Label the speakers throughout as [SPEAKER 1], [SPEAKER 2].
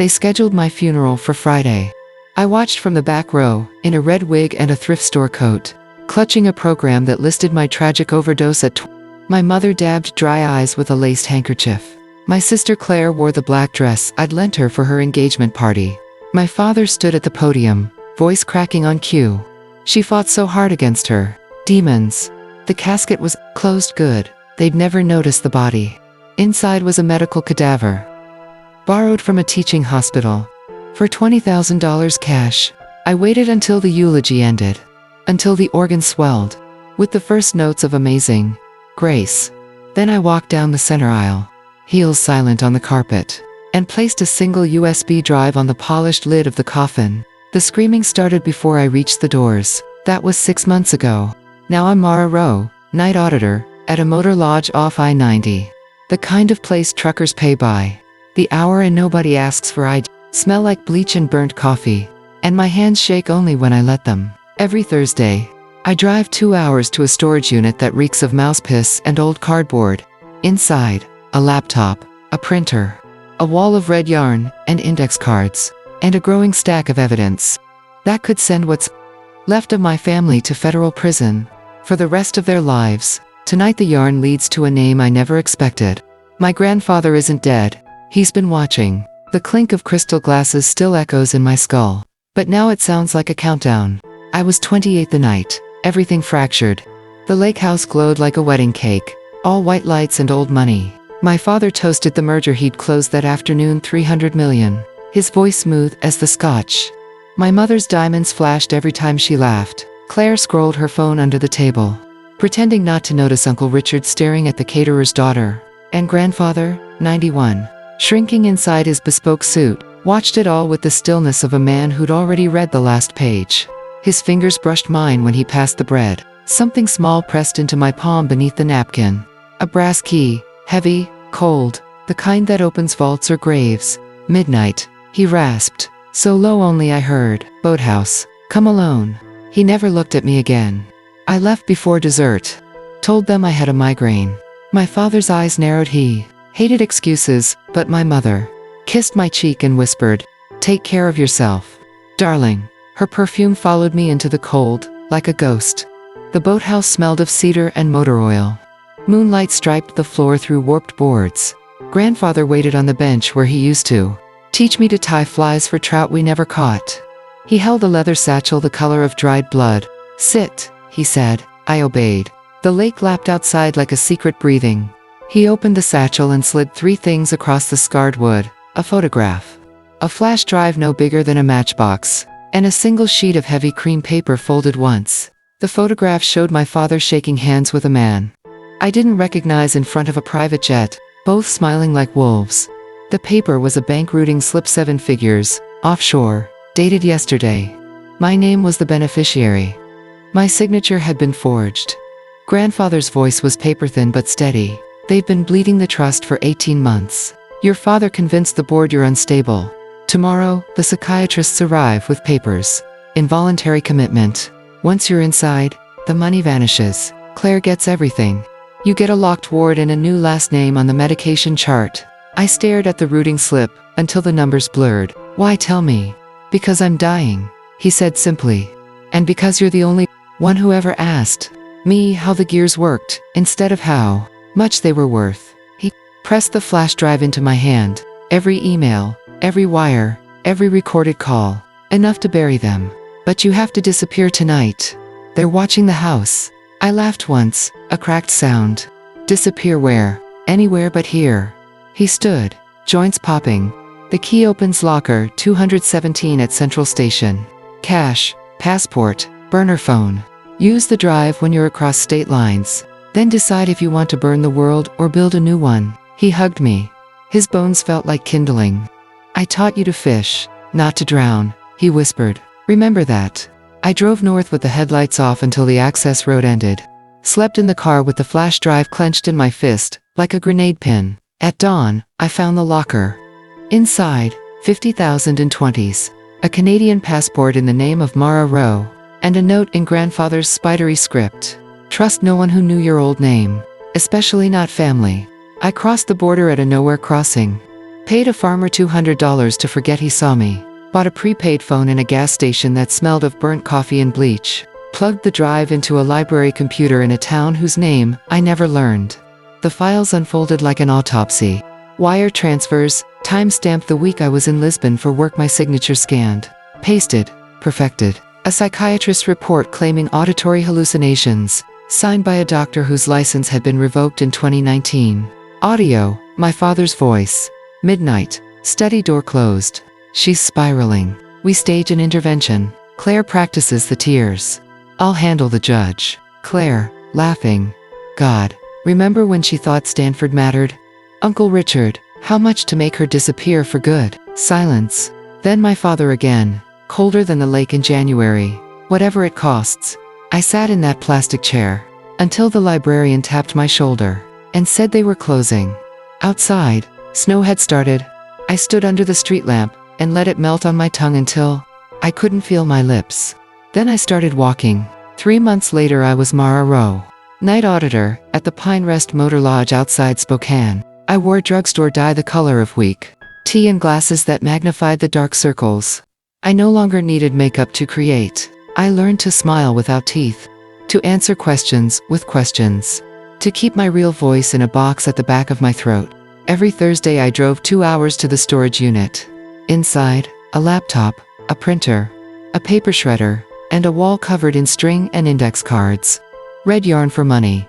[SPEAKER 1] They scheduled my funeral for Friday. I watched from the back row, in a red wig and a thrift store coat, clutching a program that listed my tragic overdose at My mother dabbed dry eyes with a laced handkerchief. My sister Claire wore the black dress I'd lent her for her engagement party. My father stood at the podium, voice cracking on cue. She fought so hard against her demons. The casket was closed good. They'd never noticed the body. Inside was a medical cadaver, borrowed from a teaching hospital. For $20,000 cash, I waited until the eulogy ended, until the organ swelled, with the first notes of Amazing Grace. Then I walked down the center aisle, heels silent on the carpet, and placed a single USB drive on the polished lid of the coffin. The screaming started before I reached the doors. That was 6 months ago. Now I'm Mara Rowe, night auditor, at a motor lodge off I-90. The kind of place truckers pay by the hour and nobody asks for ID. Smell like bleach and burnt coffee, and my hands shake only when I let them. Every Thursday, I drive 2 hours to a storage unit that reeks of mouse piss and old cardboard. Inside, a laptop, a printer, a wall of red yarn and index cards, and a growing stack of evidence that could send what's left of my family to federal prison for the rest of their lives. Tonight the yarn leads to a name I never expected. My grandfather isn't dead. He's been watching. The clink of crystal glasses still echoes in my skull. But now it sounds like a countdown. I was 28 the night. Everything fractured. The lake house glowed like a wedding cake. All white lights and old money. My father toasted the merger he'd closed that afternoon, 300 million. His voice smooth as the scotch. My mother's diamonds flashed every time she laughed. Claire scrolled her phone under the table, pretending not to notice Uncle Richard staring at the caterer's daughter. And grandfather, 91, shrinking inside his bespoke suit, watched it all with the stillness of a man who'd already read the last page. His fingers brushed mine when he passed the bread. Something small pressed into my palm beneath the napkin. A brass key, heavy, cold, the kind that opens vaults or graves. Midnight, he rasped, so low only I heard. Boathouse, come alone. He never looked at me again. I left before dessert. Told them I had a migraine. My father's eyes narrowed. He hated excuses, but my mother kissed my cheek and whispered, "Take care of yourself, darling." Her perfume followed me into the cold, like a ghost. The boathouse smelled of cedar and motor oil. Moonlight striped the floor through warped boards. Grandfather waited on the bench where he used to teach me to tie flies for trout we never caught. He held a leather satchel the color of dried blood. "Sit," he said. I obeyed. The lake lapped outside like a secret breathing. He opened the satchel and slid 3 things across the scarred wood. A photograph, a flash drive no bigger than a matchbox, and a single sheet of heavy cream paper folded once. The photograph showed my father shaking hands with a man I didn't recognize in front of a private jet, both smiling like wolves. The paper was a bank routing slip, 7 figures, offshore, dated yesterday. My name was the beneficiary. My signature had been forged. Grandfather's voice was paper-thin but steady. "They've been bleeding the trust for 18 months. Your father convinced the board you're unstable. Tomorrow, the psychiatrists arrive with papers. Involuntary commitment. Once you're inside, the money vanishes. Claire gets everything. You get a locked ward and a new last name on the medication chart." I stared at the routing slip until the numbers blurred. "Why tell me?" "Because I'm dying," he said simply. "And because you're the only one who ever asked me how the gears worked, instead of how much they were worth." He pressed the flash drive into my hand. Every email, every wire, every recorded call. Enough to bury them. "But you have to disappear tonight. They're watching the house." I laughed once, a cracked sound. "Disappear where?" "Anywhere but here." He stood, joints popping. "The key opens locker 217 at Central Station. Cash, passport, burner phone. Use the drive when you're across state lines. Then decide if you want to burn the world or build a new one." He hugged me. His bones felt like kindling. "I taught you to fish, not to drown," he whispered. "Remember that." I drove north with the headlights off until the access road ended. Slept in the car with the flash drive clenched in my fist, like a grenade pin. At dawn, I found the locker. Inside, 50,000 in 20s, a Canadian passport in the name of Mara Rowe, and a note in grandfather's spidery script. "Trust no one who knew your old name, especially not family." I crossed the border at a nowhere crossing. Paid a farmer $200 to forget he saw me. Bought a prepaid phone in a gas station that smelled of burnt coffee and bleach. Plugged the drive into a library computer in a town whose name I never learned. The files unfolded like an autopsy. Wire transfers, time-stamped the week I was in Lisbon for work, my signature scanned. Pasted. Perfected. A psychiatrist's report claiming auditory hallucinations. Signed by a doctor whose license had been revoked in 2019. Audio. My father's voice. Midnight. Study door closed. She's spiraling. We stage an intervention. Claire practices the tears. I'll handle the judge. Claire, laughing. God, remember when she thought Stanford mattered? Uncle Richard, how much to make her disappear for good? Silence. Then my father again, colder than the lake in January. Whatever it costs. I sat in that plastic chair until the librarian tapped my shoulder and said they were closing. Outside, snow had started. I stood under the street lamp and let it melt on my tongue until I couldn't feel my lips. Then I started walking. 3 months later I was Mara Rowe, night auditor at the Pine Rest Motor Lodge outside Spokane. I wore drugstore dye the color of weak tea and glasses that magnified the dark circles. I no longer needed makeup to create. I learned to smile without teeth, to answer questions with questions, to keep my real voice in a box at the back of my throat. Every Thursday I drove 2 hours to the storage unit. Inside, a laptop, a printer, a paper shredder, and a wall covered in string and index cards. Red yarn for money.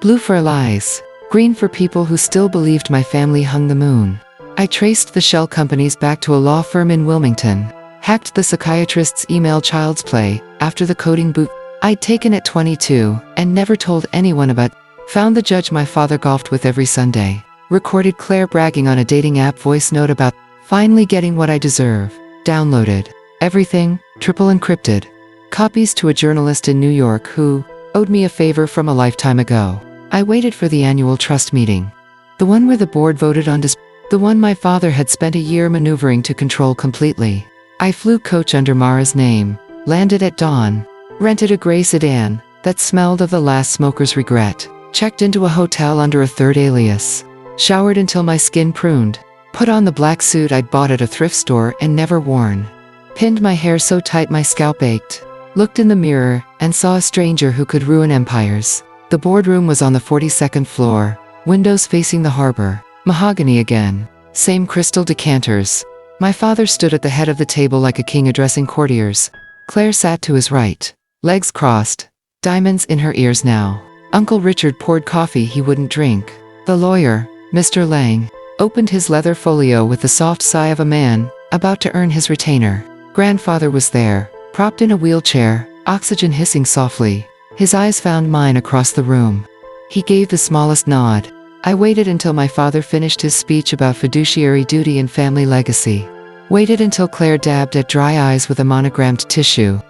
[SPEAKER 1] Blue for lies. Green for people who still believed my family hung the moon. I traced the shell companies back to a law firm in Wilmington. Hacked the psychiatrist's email child's play after the coding boot I'd taken at 22 and never told anyone about. Found the judge my father golfed with every Sunday. Recorded Claire bragging on a dating app voice note about finally getting what I deserve. Downloaded everything, triple encrypted. Copies to a journalist in New York who owed me a favor from a lifetime ago. I waited for the annual trust meeting. The one where the board voted on the one my father had spent a year maneuvering to control completely. I flew coach under Mara's name, landed at dawn, rented a gray sedan that smelled of the last smoker's regret, checked into a hotel under a third alias, showered until my skin pruned, put on the black suit I'd bought at a thrift store and never worn, pinned my hair so tight my scalp ached, looked in the mirror and saw a stranger who could ruin empires. The boardroom was on the 42nd floor, windows facing the harbor, mahogany again, same crystal decanters. My father stood at the head of the table like a king addressing courtiers. Claire sat to his right, legs crossed, diamonds in her ears now. Uncle Richard poured coffee he wouldn't drink. The lawyer, Mr. Lang, opened his leather folio with the soft sigh of a man about to earn his retainer. Grandfather was there, propped in a wheelchair, oxygen hissing softly. His eyes found mine across the room. He gave the smallest nod. I waited until my father finished his speech about fiduciary duty and family legacy. Waited until Claire dabbed at dry eyes with a monogrammed tissue.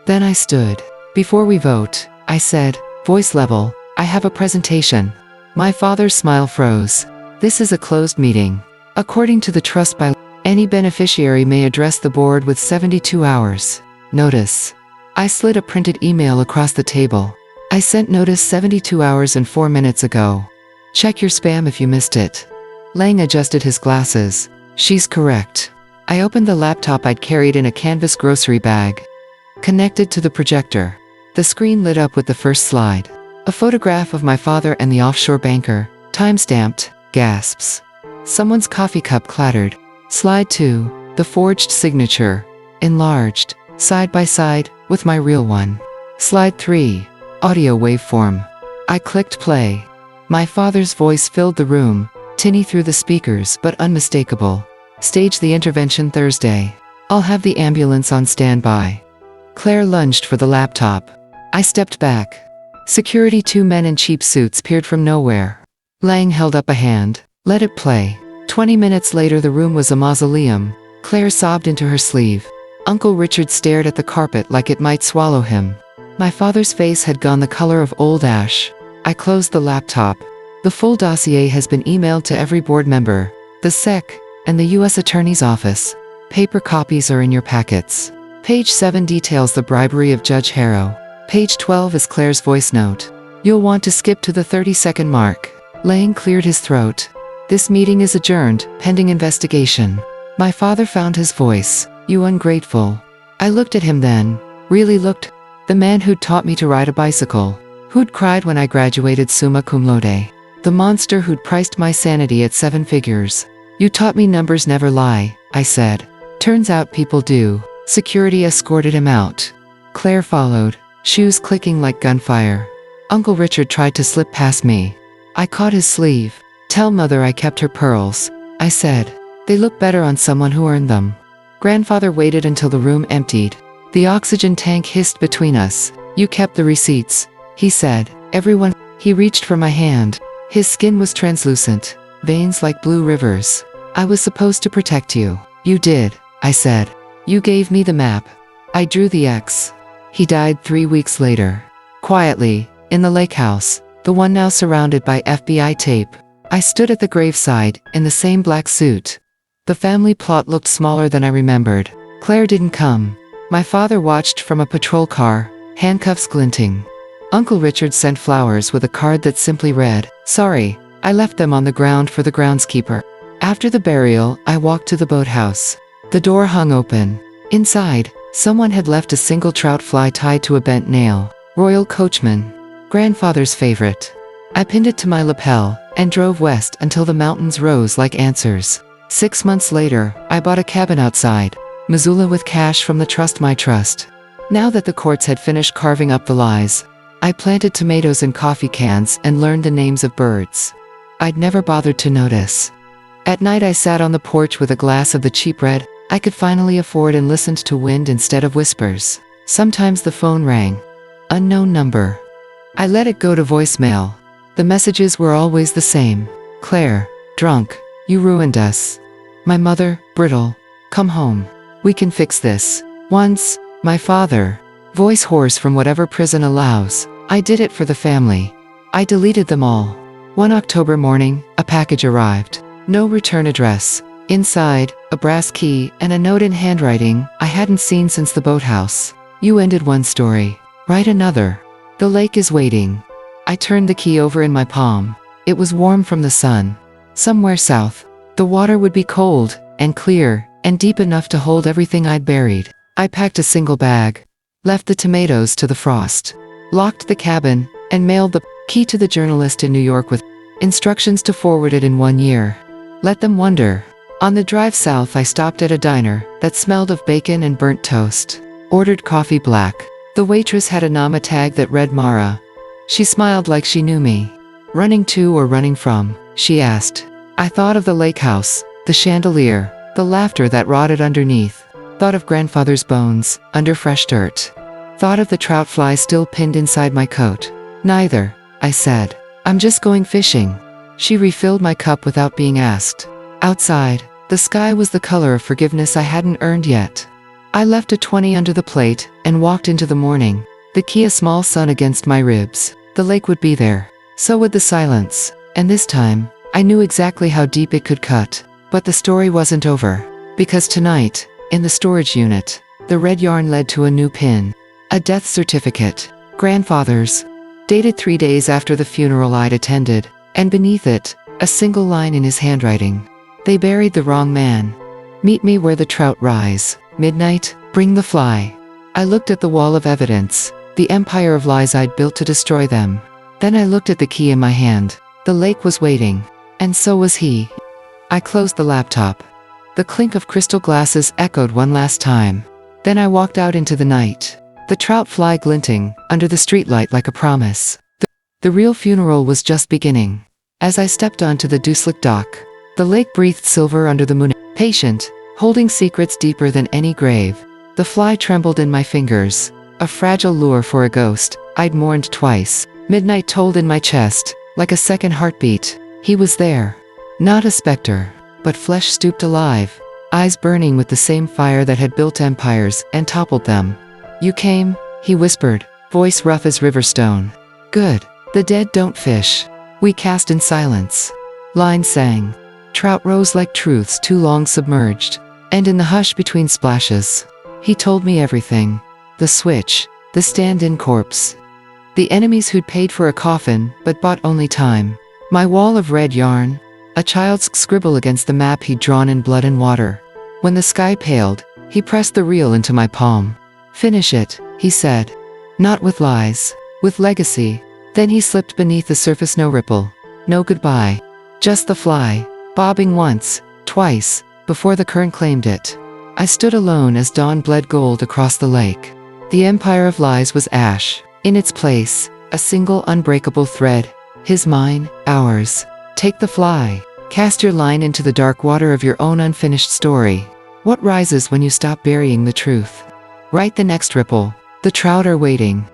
[SPEAKER 1] Then I stood. Before we vote, I said, voice level, I have a presentation. My father's smile froze. This is a closed meeting. According to the trust by any beneficiary may address the board with 72 hours. Notice. I slid a printed email across the table. I sent notice 72 hours and 4 minutes ago. Check your spam if you missed it. Lang adjusted his glasses. She's correct. I opened the laptop I'd carried in a canvas grocery bag. Connected to the projector. The screen lit up with the first slide. A photograph of my father and the offshore banker. Time-stamped. Gasps. Someone's coffee cup clattered. Slide 2. The forged signature. Enlarged. Side by side, with my real one. Slide 3. Audio waveform. I clicked play. My father's voice filled the room, tinny through the speakers but unmistakable. Stage the intervention Thursday. I'll have the ambulance on standby. Claire lunged for the laptop. I stepped back. Security 2 men in cheap suits peered from nowhere. Lang held up a hand. Let it play. 20 minutes later the room was a mausoleum. Claire sobbed into her sleeve. Uncle Richard stared at the carpet like it might swallow him. My father's face had gone the color of old ash. I closed the laptop. The full dossier has been emailed to every board member, the SEC, and the U.S. Attorney's Office. Paper copies are in your packets. Page 7 details the bribery of Judge Harrow. Page 12 is Claire's voice note. You'll want to skip to the 30-second mark. Lang cleared his throat. This meeting is adjourned, pending investigation. My father found his voice. You ungrateful. I looked at him then. Really looked. The man who'd taught me to ride a bicycle. Who'd cried when I graduated summa cum laude. The monster who'd priced my sanity at 7 figures. You taught me numbers never lie, I said. Turns out people do. Security escorted him out. Claire followed, shoes clicking like gunfire. Uncle Richard tried to slip past me. I caught his sleeve. Tell mother I kept her pearls, I said. They look better on someone who earned them. Grandfather waited until the room emptied. The oxygen tank hissed between us. You kept the receipts, he said. Everyone. He reached for my hand. His skin was translucent, veins like blue rivers. I was supposed to protect you. You did, I said. You gave me the map. I drew the X. He died 3 weeks later. Quietly, in the lake house, the one now surrounded by FBI tape. I stood at the graveside, in the same black suit. The family plot looked smaller than I remembered. Claire didn't come. My father watched from a patrol car, handcuffs glinting. Uncle Richard sent flowers with a card that simply read, "Sorry, I left them on the ground for the groundskeeper." After the burial, I walked to the boathouse. The door hung open. Inside, someone had left a single trout fly tied to a bent nail. Royal Coachman. Grandfather's favorite. I pinned it to my lapel, and drove west until the mountains rose like answers. 6 months later, I bought a cabin outside Missoula with cash from the trust my trust. Now that the courts had finished carving up the lies, I planted tomatoes in coffee cans and learned the names of birds I'd never bothered to notice. At night I sat on the porch with a glass of the cheap red I could finally afford and listened to wind instead of whispers. Sometimes the phone rang. Unknown number. I let it go to voicemail. The messages were always the same. Claire, drunk, you ruined us. My mother, brittle, come home. We can fix this. Once, my father, voice hoarse from whatever prison allows. I did it for the family. I deleted them all. One October morning, a package arrived. No return address. Inside, a brass key and a note in handwriting I hadn't seen since the boathouse. You ended one story. Write another. The lake is waiting. I turned the key over in my palm. It was warm from the sun. Somewhere south. The water would be cold, and clear, and deep enough to hold everything I'd buried. I packed a single bag. Left the tomatoes to the frost. Locked the cabin, and mailed the key to the journalist in New York with instructions to forward it in 1 year. Let them wonder. On the drive south I stopped at a diner that smelled of bacon and burnt toast. Ordered coffee black. The waitress had a nama tag that read Mara. She smiled like she knew me. Running to or running from? She asked. I thought of the lake house, the chandelier, the laughter that rotted underneath. Thought of grandfather's bones, under fresh dirt. Thought of the trout fly still pinned inside my coat. Neither, I said. I'm just going fishing. She refilled my cup without being asked. Outside, the sky was the color of forgiveness I hadn't earned yet. I left a 20 under the plate, and walked into the morning. The key a small sun against my ribs. The lake would be there. So would the silence. And this time, I knew exactly how deep it could cut. But the story wasn't over. Because tonight, in the storage unit, the red yarn led to a new pin. A death certificate. Grandfather's. Dated 3 days after the funeral I'd attended. And beneath it, a single line in his handwriting. They buried the wrong man. Meet me where the trout rise. Midnight, bring the fly. I looked at the wall of evidence, the empire of lies I'd built to destroy them. Then I looked at the key in my hand. The lake was waiting. And so was he. I closed the laptop. The clink of crystal glasses echoed one last time. Then I walked out into the night. The trout fly glinting, under the streetlight like a promise. The real funeral was just beginning. As I stepped onto the Dusselick dock, the lake breathed silver under the moon. Patient, holding secrets deeper than any grave. The fly trembled in my fingers. A fragile lure for a ghost I'd mourned twice. Midnight tolled in my chest, like a second heartbeat. He was there. Not a specter, but flesh stooped alive. Eyes burning with the same fire that had built empires and toppled them. You came, he whispered, voice rough as river stone. Good. The dead don't fish. We cast in silence. Line sang. Trout rose like truths too long submerged. And in the hush between splashes, he told me everything. The switch, the stand-in corpse. The enemies who'd paid for a coffin, but bought only time. My wall of red yarn. A child's scribble against the map he'd drawn in blood and water. When the sky paled, he pressed the reel into my palm. "Finish it," he said. "Not with lies. With legacy." Then he slipped beneath the surface, no ripple. No goodbye. Just the fly, bobbing once, twice, before the current claimed it. I stood alone as dawn bled gold across the lake. The empire of lies was ash. In its place, a single unbreakable thread. His, mine, ours. Take the fly. Cast your line into the dark water of your own unfinished story. What rises when you stop burying the truth? Write the next ripple. The trout are waiting.